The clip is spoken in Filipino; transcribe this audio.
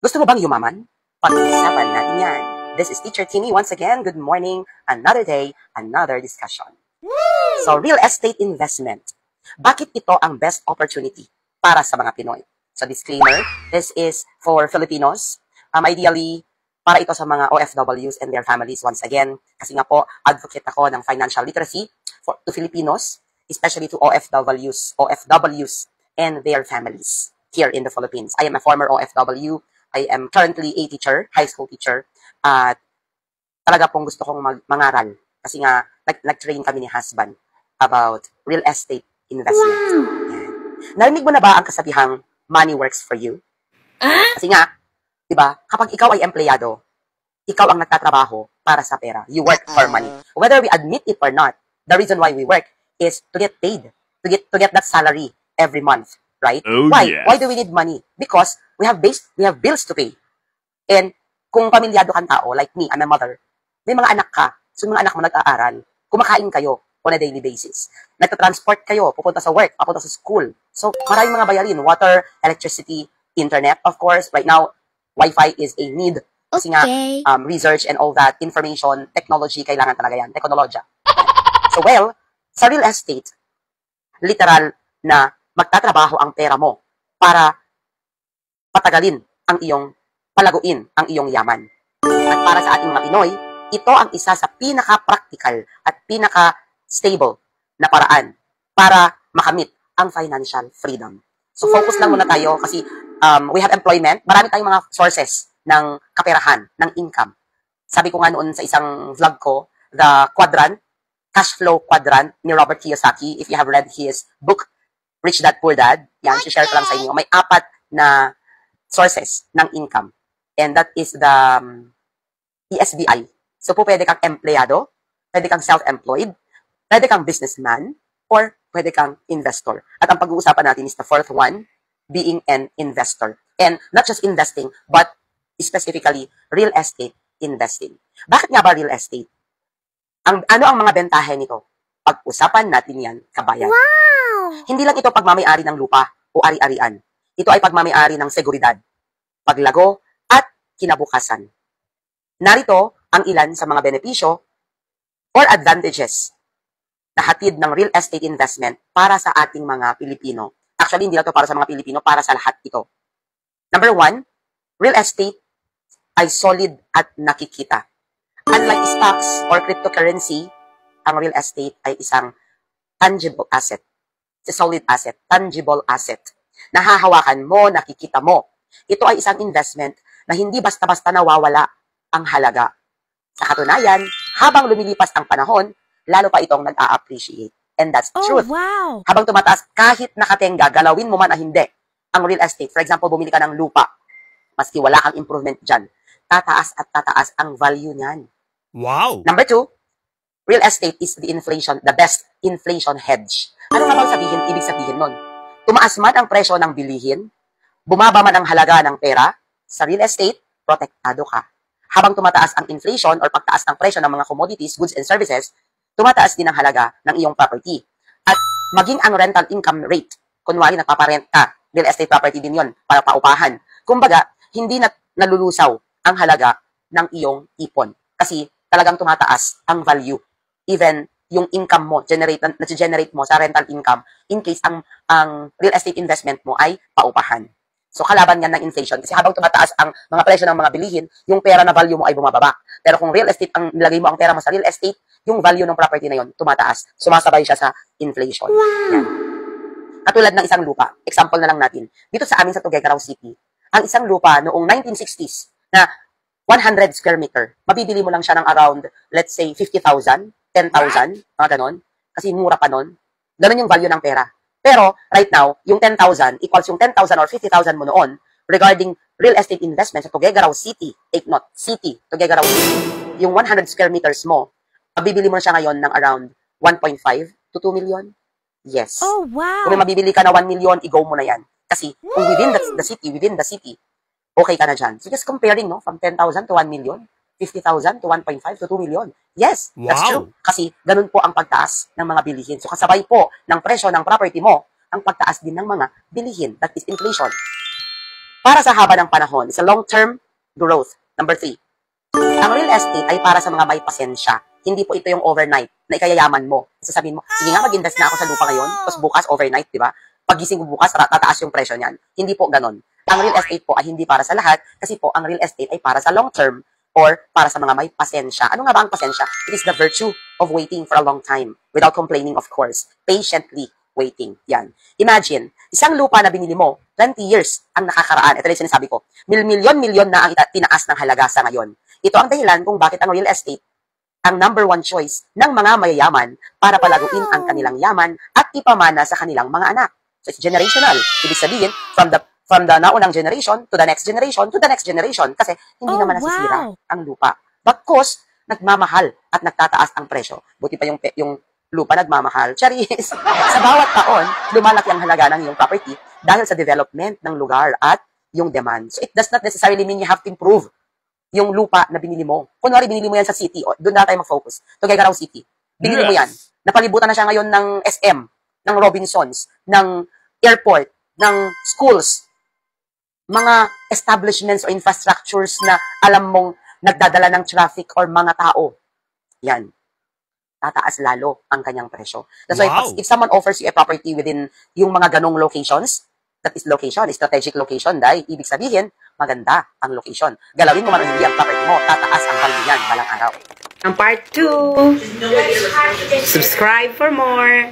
Gusto mo bang yumaman? Pag-usapan natin yan. This is Teacher Timmy once again. Good morning. Another day, another discussion. So, real estate investment. Bakit ito ang best opportunity para sa mga Pinoy? So, disclaimer, this is for Filipinos. Ideally, para ito sa mga OFWs and their families once again. Kasi nga po, advocate ako ng financial literacy to Filipinos, especially to OFWs and their families here in the Philippines. I am a former OFW. I am currently a teacher, high school teacher. At talaga pong gusto kong mangaral. Kasi nga, nag-train kami ni husband about real estate investment. Wow. Narinig mo na ba ang kasabihang money works for you? Kasi nga, di ba, kapag ikaw ay empleyado, ikaw ang nagtatrabaho para sa pera. You work for money. Whether we admit it or not, the reason why we work is to get paid, to get that salary every month, right? Oh, Why? yes. Why do we need money? Because we have bills to pay. And kung pamilyado kang tao, like me, I'm a mother, may mga anak ka, so mga anak mo nag-aaral, kumakain kayo on a daily basis. Nagta-transport kayo, pupunta sa work, papunta sa school. So, maraming mga bayarin, water, electricity, internet, of course. Right now, Wi-Fi is a need. Kasi nga, research and all that, information, technology, kailangan talaga yan, teknologya. So, well, sa real estate, literal na magtatrabaho ang pera mo para patagalin ang iyong, palaguin ang iyong yaman. At para sa ating mga Pinoy, ito ang isa sa pinaka-practical at pinaka-stable na paraan para makamit ang financial freedom. So focus lang muna tayo kasi we have employment. Marami tayong mga sources ng kaperahan, ng income. Sabi ko nga noon sa isang vlog ko, the quadrant, cash flow quadrant ni Robert Kiyosaki. If you have read his book, Rich Dad, Poor Dad, yan, share ko lang sa inyo. May 4 na sources ng income. And that is the ESBI. So po pwede kang empleyado, pwede kang self-employed, pwede kang businessman, or pwede kang investor. At ang pag-uusapan natin is the 4th one, being an investor. And not just investing, but specifically real estate investing. Bakit nga ba real estate? Ano ang mga bentahe nito? Pag-usapan natin yan, kabayan. Wow! Hindi lang ito pagmamay-ari ng lupa o ari-arian. Ito ay pagmamay-ari ng seguridad, paglago, at kinabukasan. Narito ang ilan sa mga benepisyo or advantages na hatid ng real estate investment para sa ating mga Pilipino. Actually, hindi lang ito para sa mga Pilipino, para sa lahat ito. Number 1, real estate ay solid at nakikita. Unlike stocks or cryptocurrency, ang real estate ay isang tangible asset. It's a solid asset, tangible asset. Nahahawakan mo, nakikita mo. Ito ay isang investment na hindi basta-basta nawawala ang halaga. Sa katunayan, habang lumilipas ang panahon, lalo pa itong nag-a-appreciate. And that's the truth. Wow! Habang tumataas, kahit nakatenga, galawin mo man o hindi, ang real estate. For example, bumili ka ng lupa, maski wala kang improvement dyan, tataas at tataas ang value niyan. Wow! Number 2, real estate is the best inflation hedge. Ano nga bang ibig sabihin nun? Tumaas man ang presyo ng bilihin, bumaba man ang halaga ng pera, sa real estate, protektado ka. Habang tumataas ang inflation or pagtaas ng presyo ng mga commodities, goods, and services, tumataas din ang halaga ng iyong property. At maging ang rental income rate, kunwari nagpaparent ka, real estate property din yon para paupahan. Kumbaga, hindi nalulusaw ang halaga ng iyong ipon. Kasi talagang tumataas ang value. Even yung income mo, na-generate mo sa rental income, in case ang real estate investment mo ay paupahan. So, kalaban yan ng inflation. Kasi habang tumataas ang mga presyo ng mga bilihin, yung pera na value mo ay bumababa. Pero kung real estate, nilagay mo ang pera mo sa real estate, yung value ng property na yon tumataas. Sumasabay siya sa inflation. Wow! Yan. Katulad ng isang lupa. Example na lang natin. Dito sa amin sa Tuguegarao City, ang isang lupa noong 1960s na 100 square meter, mabibili mo lang siya ng around, let's say, 50,000, 10,000, mga ganon. Kasi mura pa nun. Ganon yung value ng pera. Pero, right now, yung 10,000 equals yung 10,000 or 50,000 mo noon regarding real estate investment sa Tuguegarao City. Take note, City, Tuguegarao City. Yung 100 square meters mo, mabibili mo siya ngayon ng around 1.5 to 2 million. Yes. Oh, wow! Kung may mabibili ka na 1 million, i-go mo na yan. Kasi, kung within the city, okay ka na dyan. So, just comparing, no, from 10,000 to 1 million, 50,000 to 1.5 to 2 million. Yes, that's true. Kasi ganun po ang pagtaas ng mga bilihin. So kasabay po ng presyo ng property mo, ang pagtaas din ng mga bilihin. That is inflation. para sa haba ng panahon. Sa long-term growth. Number 3. Ang real estate ay para sa mga may pasensya. Hindi po ito yung overnight na ikayayaman mo. Sasabihin mo, sige nga, mag-invest na ako sa lupa ngayon, tapos bukas, overnight, di ba? Pagising mo bukas, tataas yung presyo niyan. Hindi po ganon. Ang real estate po ay hindi para sa lahat, kasi po ang real estate ay para sa long term or para sa mga may pasensya. Ano nga ba ang pasensya? It is the virtue of waiting for a long time without complaining, of course. Patiently waiting. Yan. Imagine, isang lupa na binili mo, 20 years ang nakakaraan. Ito rin sinasabi ko. Milyon na ang tinaas ng halaga sa ngayon. Ito ang dahilan kung bakit ang real estate ang number 1 choice ng mga mayayaman para palaguin ang kanilang yaman at ipamana sa kanilang mga anak. So it's generational. Ibig sabihin, from the naunang generation to the next generation to the next generation. Kasi hindi naman nasisira ang lupa. Bagkus, nagmamahal at nagtataas ang presyo. Buti pa yung lupa nagmamahal. Charis! Sa bawat taon, lumalaki ang halaga ng iyong property dahil sa development ng lugar at yung demand. So it does not necessarily mean you have to improve yung lupa na binili mo. Kunwari, binili mo yan sa city. Doon na tayo mag-focus. Tuguegarao City. Binili mo yan. Napalibutan na siya ngayon ng SM, ng Robinsons, ng airport, ng schools, mga establishments or infrastructures na alam mong nagdadala ng traffic or mga tao. Yan. Tataas lalo ang kanyang presyo. That's why if someone offers you a property within yung mga ganong locations, that is location, strategic location, dahil ibig sabihin, maganda ang location. Galawin mo man hindi ang property mo, tataas ang value niyan balang araw. Ang part 2, subscribe for more.